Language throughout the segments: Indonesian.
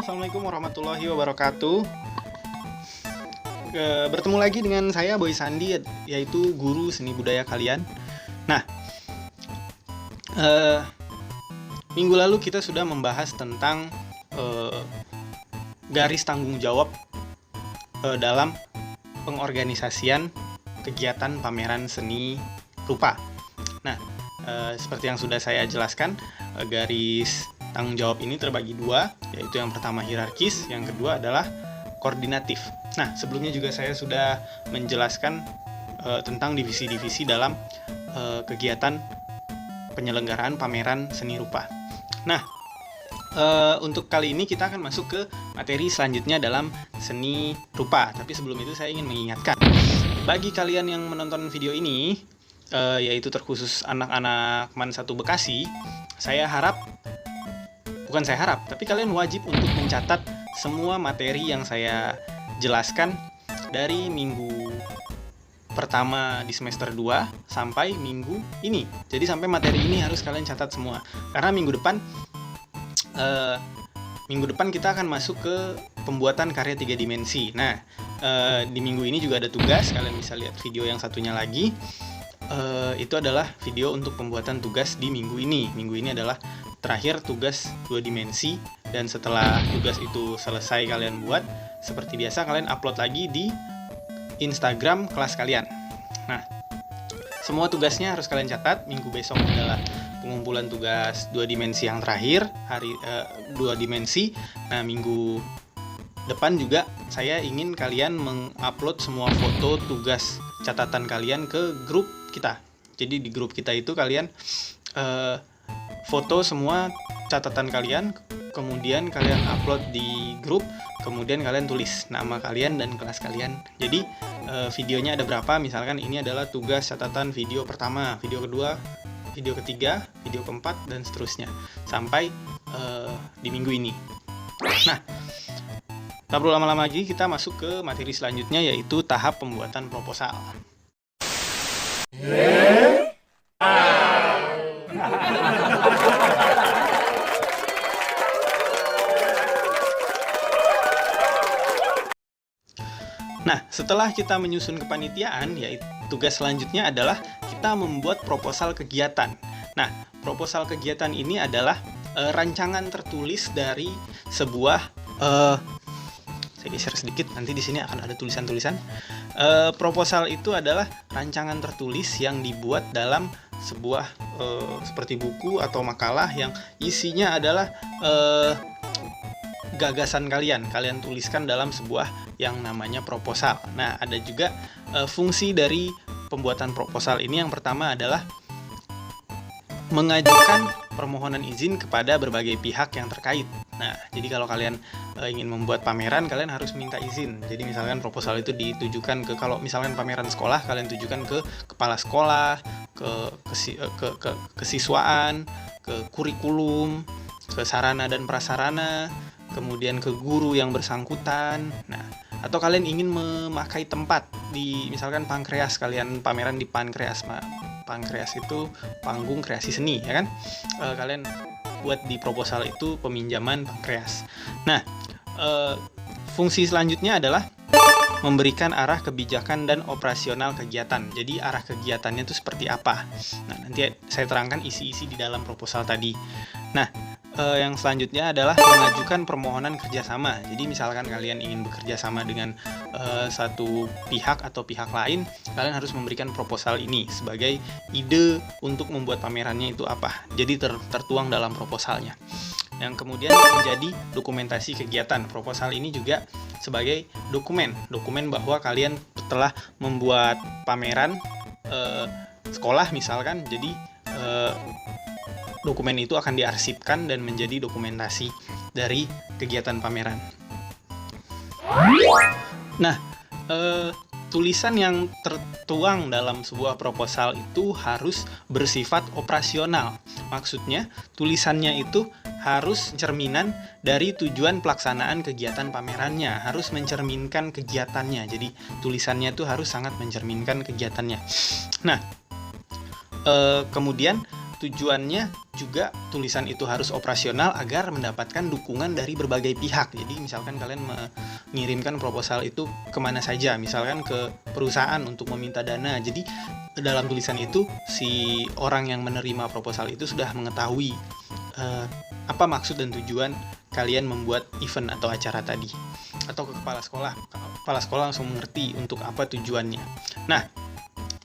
Assalamualaikum warahmatullahi wabarakatuh. Bertemu lagi dengan saya Boy Sandi, yaitu guru seni budaya kalian. Nah, minggu lalu kita sudah membahas tentang garis tanggung jawab dalam pengorganisasian kegiatan pameran seni rupa. Nah, seperti yang sudah saya jelaskan, garis tanggung jawab ini terbagi dua, yaitu yang pertama hierarkis, yang kedua adalah koordinatif. Nah, sebelumnya juga saya sudah menjelaskan tentang divisi-divisi dalam kegiatan penyelenggaraan pameran seni rupa. Nah, untuk kali ini kita akan masuk ke materi selanjutnya dalam seni rupa. Tapi sebelum itu saya ingin mengingatkan, bagi kalian yang menonton video ini, yaitu terkhusus anak-anak MAN 1 Bekasi, tapi kalian wajib untuk mencatat semua materi yang saya jelaskan dari minggu pertama di semester 2 sampai minggu ini. Jadi sampai materi ini harus kalian catat semua. Karena minggu depan kita akan masuk ke pembuatan karya 3 dimensi. Nah, di minggu ini juga ada tugas, kalian bisa lihat video yang satunya lagi. Itu adalah video untuk pembuatan tugas di minggu ini. Minggu ini adalah terakhir tugas 2 dimensi, dan setelah tugas itu selesai kalian buat, seperti biasa kalian upload lagi di Instagram kelas kalian. Nah, semua tugasnya harus kalian catat. Minggu besok adalah pengumpulan tugas 2 dimensi yang terakhir, 2 dimensi. Nah, minggu depan juga saya ingin kalian mengupload semua foto tugas catatan kalian ke grup kita. Jadi di grup kita itu kalian foto semua catatan kalian, kemudian kalian upload di grup, kemudian kalian tulis nama kalian dan kelas kalian. Jadi videonya ada berapa, misalkan ini adalah tugas catatan video pertama, video kedua, video ketiga, video keempat, dan seterusnya sampai di minggu ini. Nah, tak perlu lama-lama lagi, kita masuk ke materi selanjutnya, yaitu tahap pembuatan proposal. Nah, setelah kita menyusun kepanitiaan, yaitu tugas selanjutnya adalah kita membuat proposal kegiatan. Nah, proposal kegiatan ini adalah rancangan tertulis dari sebuah saya geser sedikit, nanti di sini akan ada tulisan-tulisan. Proposal itu adalah rancangan tertulis yang dibuat dalam sebuah seperti buku atau makalah yang isinya adalah gagasan kalian tuliskan dalam sebuah yang namanya proposal. Nah, ada juga fungsi dari pembuatan proposal ini. Yang pertama adalah mengajukan permohonan izin kepada berbagai pihak yang terkait. Nah, jadi kalau kalian ingin membuat pameran, kalian harus minta izin. Jadi misalkan proposal itu ditujukan ke, kalau misalkan pameran sekolah, kalian tujukan ke kepala sekolah, ke kesiswaan, ke kurikulum, ke sarana dan prasarana, kemudian ke guru yang bersangkutan. Nah, atau kalian ingin memakai tempat di misalkan Pankreas, kalian pameran di Pankreas. Pankreas itu panggung kreasi seni, ya kan? Kalian buat di proposal itu peminjaman Pankreas. Nah, fungsi selanjutnya adalah memberikan arah kebijakan dan operasional kegiatan. Jadi arah kegiatannya itu seperti apa? Nah, nanti saya terangkan isi-isi di dalam proposal tadi. Nah, yang selanjutnya adalah mengajukan permohonan kerjasama. Jadi misalkan kalian ingin bekerja sama dengan satu pihak atau pihak lain, kalian harus memberikan proposal ini sebagai ide untuk membuat pamerannya itu apa. Jadi tertuang dalam proposalnya. Yang kemudian menjadi dokumentasi kegiatan. Proposal ini juga sebagai dokumen bahwa kalian telah membuat pameran sekolah misalkan. Jadi dokumen itu akan diarsipkan dan menjadi dokumentasi dari kegiatan pameran. Nah, tulisan yang tertuang dalam sebuah proposal itu harus bersifat operasional. Maksudnya, tulisannya itu harus cerminan dari tujuan pelaksanaan kegiatan pamerannya, harus mencerminkan kegiatannya. Jadi, tulisannya itu harus sangat mencerminkan kegiatannya. Nah, kemudian tujuannya juga tulisan itu harus operasional agar mendapatkan dukungan dari berbagai pihak. Jadi misalkan kalian mengirimkan proposal itu kemana saja, misalkan ke perusahaan untuk meminta dana. Jadi dalam tulisan itu si orang yang menerima proposal itu sudah mengetahui apa maksud dan tujuan kalian membuat event atau acara tadi. Atau ke kepala sekolah langsung mengerti untuk apa tujuannya. Nah,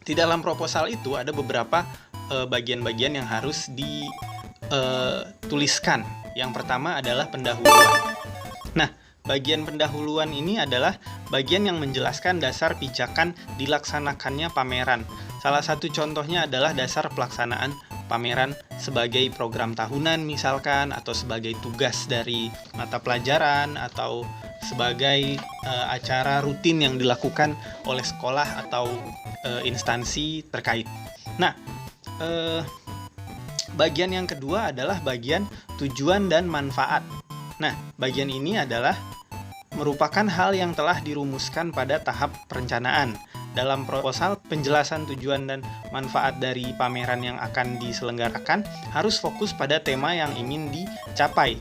di dalam proposal itu ada beberapa bagian-bagian yang harus dituliskan. Yang pertama adalah pendahuluan. Nah, bagian pendahuluan ini adalah bagian yang menjelaskan dasar pijakan dilaksanakannya pameran. Salah satu contohnya adalah dasar pelaksanaan pameran sebagai program tahunan misalkan, atau sebagai tugas dari mata pelajaran, atau sebagai acara rutin yang dilakukan oleh sekolah atau instansi terkait. Nah, bagian yang kedua adalah bagian tujuan dan manfaat. Nah, bagian ini adalah merupakan hal yang telah dirumuskan pada tahap perencanaan. Dalam proposal, penjelasan tujuan dan manfaat dari pameran yang akan diselenggarakan harus fokus pada tema yang ingin dicapai.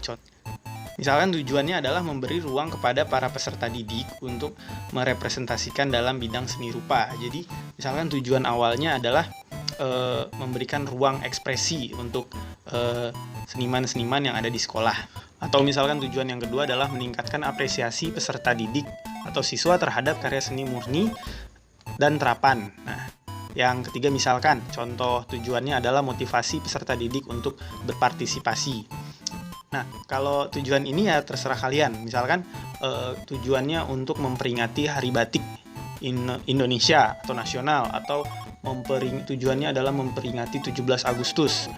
Misalkan tujuannya adalah memberi ruang kepada para peserta didik untuk merepresentasikan dalam bidang seni rupa. Jadi, misalkan tujuan awalnya adalah memberikan ruang ekspresi untuk seniman-seniman yang ada di sekolah. Atau misalkan tujuan yang kedua adalah meningkatkan apresiasi peserta didik atau siswa terhadap karya seni murni dan terapan. Nah, yang ketiga misalkan contoh tujuannya adalah motivasi peserta didik untuk berpartisipasi. Nah, kalau tujuan ini ya terserah kalian. Misalkan tujuannya untuk memperingati Hari Batik Indonesia atau nasional, atau tujuannya adalah memperingati 17 Agustus.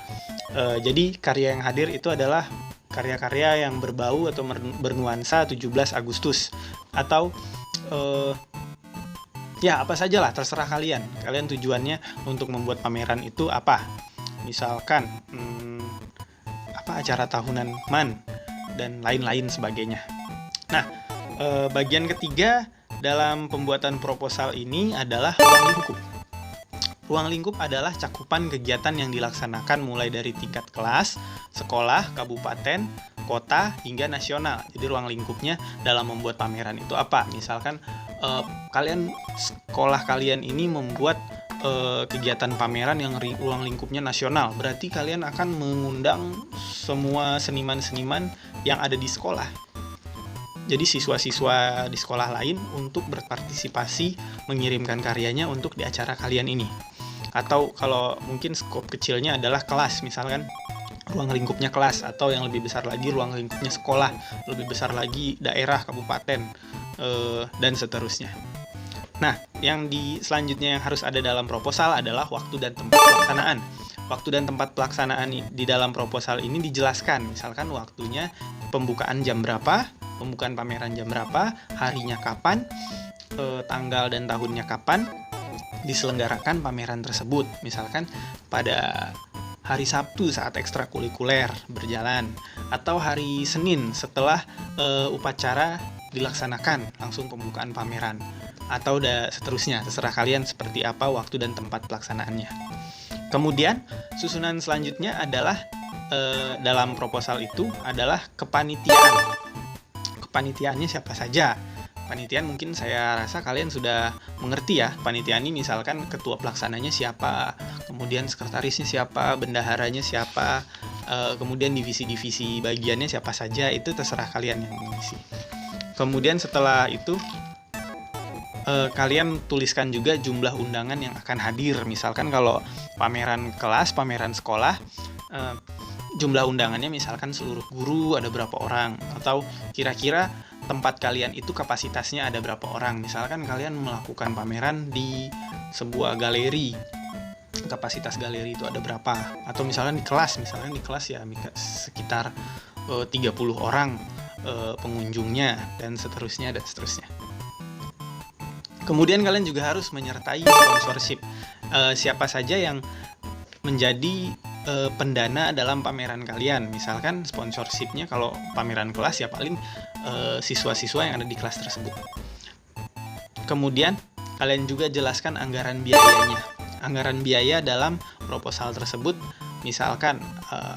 Jadi karya yang hadir itu adalah karya-karya yang berbau atau bernuansa 17 Agustus. Atau ya apa sajalah, terserah kalian. Kalian tujuannya untuk membuat pameran itu apa? Misalkan acara tahunan MAN dan lain-lain sebagainya. Nah, bagian ketiga dalam pembuatan proposal ini adalah ruang lingkup. Ruang lingkup adalah cakupan kegiatan yang dilaksanakan mulai dari tingkat kelas, sekolah, kabupaten, kota, hingga nasional. Jadi ruang lingkupnya dalam membuat pameran itu apa? Misalkan sekolah kalian ini membuat kegiatan pameran yang ruang lingkupnya nasional. Berarti kalian akan mengundang semua seniman-seniman yang ada di sekolah. Jadi siswa-siswa di sekolah lain untuk berpartisipasi mengirimkan karyanya untuk di acara kalian ini. Atau kalau mungkin skop kecilnya adalah kelas, misalkan ruang lingkupnya kelas, atau yang lebih besar lagi ruang lingkupnya sekolah, lebih besar lagi daerah, kabupaten, dan seterusnya. Nah, yang selanjutnya yang harus ada dalam proposal adalah waktu dan tempat pelaksanaan. Waktu dan tempat pelaksanaan di dalam proposal ini dijelaskan, misalkan waktunya pembukaan jam berapa, pembukaan pameran jam berapa, harinya kapan, tanggal dan tahunnya kapan diselenggarakan pameran tersebut. Misalkan pada hari Sabtu saat ekstrakurikuler berjalan, atau hari Senin setelah upacara dilaksanakan langsung pembukaan pameran, atau seterusnya. Terserah kalian seperti apa waktu dan tempat pelaksanaannya. Kemudian susunan selanjutnya adalah dalam proposal itu adalah kepanitiaan. Kepanitiaannya siapa saja? Panitiaan mungkin saya rasa kalian sudah mengerti ya. Panitiaan ini misalkan ketua pelaksananya siapa, kemudian sekretarisnya siapa, bendaharanya siapa, kemudian divisi-divisi bagiannya siapa saja, itu terserah kalian yang mengisi. Kemudian setelah itu kalian tuliskan juga jumlah undangan yang akan hadir. Misalkan kalau pameran kelas, pameran sekolah, jumlah undangannya misalkan seluruh guru ada berapa orang, atau kira-kira tempat kalian itu kapasitasnya ada berapa orang. Misalkan kalian melakukan pameran di sebuah galeri, kapasitas galeri itu ada berapa, atau misalkan di kelas ya sekitar 30 orang pengunjungnya, dan seterusnya. Kemudian kalian juga harus menyertai sponsorship. Siapa saja yang menjadi pendana dalam pameran kalian. Misalkan sponsorshipnya kalau pameran kelas ya paling siswa-siswa yang ada di kelas tersebut. Kemudian kalian juga jelaskan anggaran biayanya. Anggaran biaya dalam proposal tersebut misalkan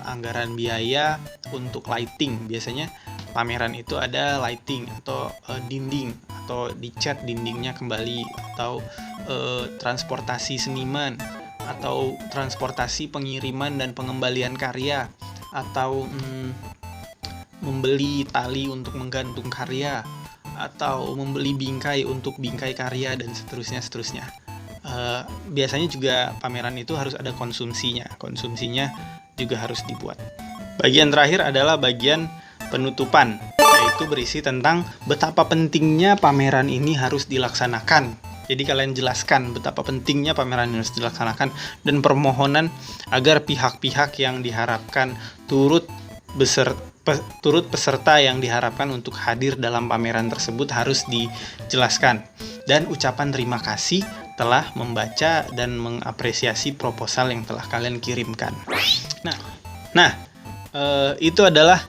anggaran biaya untuk lighting. Biasanya pameran itu ada lighting atau dinding, atau dicat dindingnya kembali, atau transportasi seniman, atau transportasi pengiriman dan pengembalian karya, atau membeli tali untuk menggantung karya, atau membeli bingkai untuk bingkai karya, dan seterusnya. Biasanya juga pameran itu harus ada konsumsinya juga harus dibuat. Bagian terakhir adalah bagian penutupan, yaitu berisi tentang betapa pentingnya pameran ini harus dilaksanakan. Jadi kalian jelaskan betapa pentingnya pameran ini harus dilaksanakan, dan permohonan agar pihak-pihak yang diharapkan turut peserta yang diharapkan untuk hadir dalam pameran tersebut harus dijelaskan, dan ucapan terima kasih telah membaca dan mengapresiasi proposal yang telah kalian kirimkan. Nah, itu adalah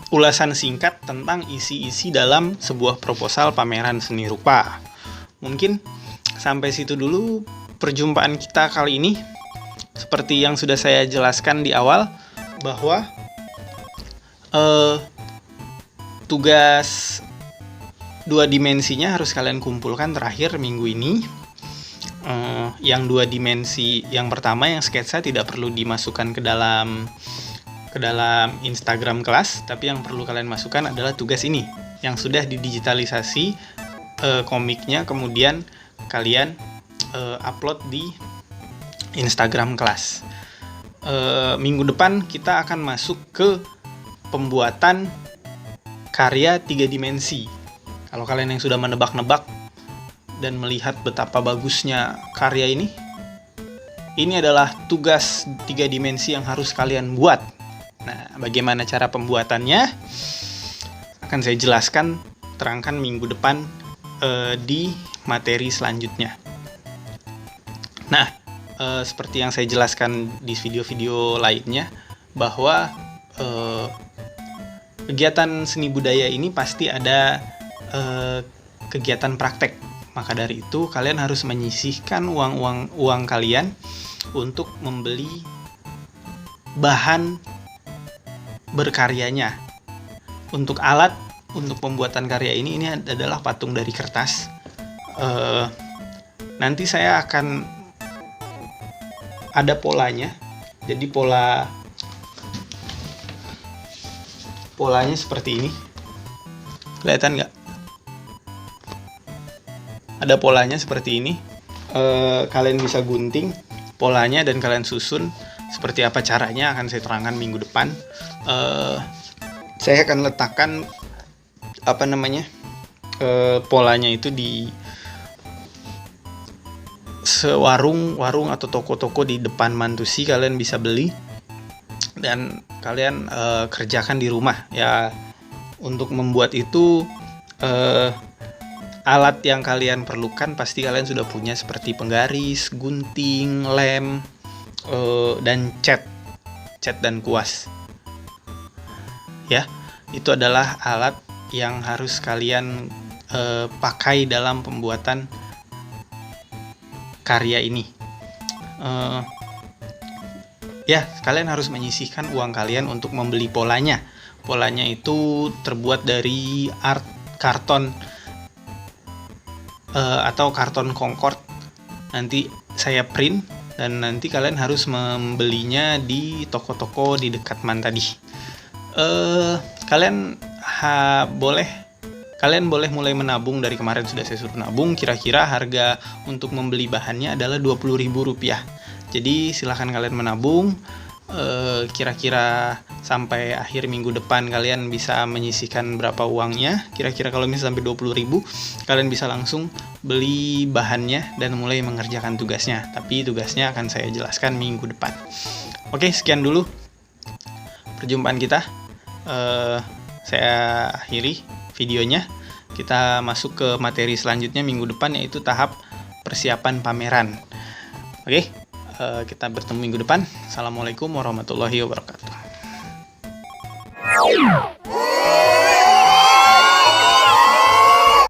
ulasan singkat tentang isi-isi dalam sebuah proposal pameran seni rupa. Mungkin sampai situ dulu perjumpaan kita kali ini. Seperti yang sudah saya jelaskan di awal, bahwa tugas 2 dimensinya harus kalian kumpulkan terakhir minggu ini. Yang 2 dimensi yang pertama, yang sketsa, tidak perlu dimasukkan ke dalam Instagram kelas, tapi yang perlu kalian masukkan adalah tugas ini yang sudah didigitalisasi komiknya, kemudian kalian upload di Instagram kelas. Minggu depan kita akan masuk ke pembuatan karya 3 dimensi. Kalau kalian yang sudah menebak-nebak dan melihat betapa bagusnya karya ini adalah tugas 3 dimensi yang harus kalian buat. Nah, bagaimana cara pembuatannya akan saya jelaskan, terangkan minggu depan di materi selanjutnya. Nah, seperti yang saya jelaskan di video-video lainnya, bahwa kegiatan seni budaya ini pasti ada kegiatan praktek. Maka dari itu kalian harus menyisihkan uang kalian untuk membeli bahan berkaryanya. Untuk alat untuk pembuatan karya ini adalah patung dari kertas. Nanti saya akan ada polanya. Jadi polanya seperti ini. Kelihatan nggak? Ada polanya seperti ini. Kalian bisa gunting polanya dan kalian susun. Seperti apa caranya akan saya terangkan minggu depan. Saya akan letakkan polanya itu di sewarung atau toko-toko di depan Mantusi. Kalian bisa beli dan kalian kerjakan di rumah ya. Untuk membuat itu alat yang kalian perlukan pasti kalian sudah punya, seperti penggaris, gunting, lem, dan cat dan kuas. Ya, itu adalah alat yang harus kalian pakai dalam pembuatan karya ini. Ya, kalian harus menyisihkan uang kalian untuk membeli polanya. Polanya itu terbuat dari karton atau karton Concord. Nanti saya print dan nanti kalian harus membelinya di toko-toko di dekat Man tadi. Kalian boleh mulai menabung. Dari kemarin sudah saya suruh nabung. Kira-kira harga untuk membeli bahannya adalah Rp20.000. Jadi silahkan kalian menabung. Kira-kira sampai akhir minggu depan kalian bisa menyisihkan berapa uangnya. Kira-kira kalau misalnya sampai 20.000, kalian bisa langsung beli bahannya dan mulai mengerjakan tugasnya. Tapi tugasnya akan saya jelaskan minggu depan. Oke, sekian dulu perjumpaan kita. Saya akhiri videonya. Kita masuk ke materi selanjutnya minggu depan, yaitu tahap persiapan pameran. Oke, kita bertemu minggu depan. Assalamualaikum warahmatullahi wabarakatuh.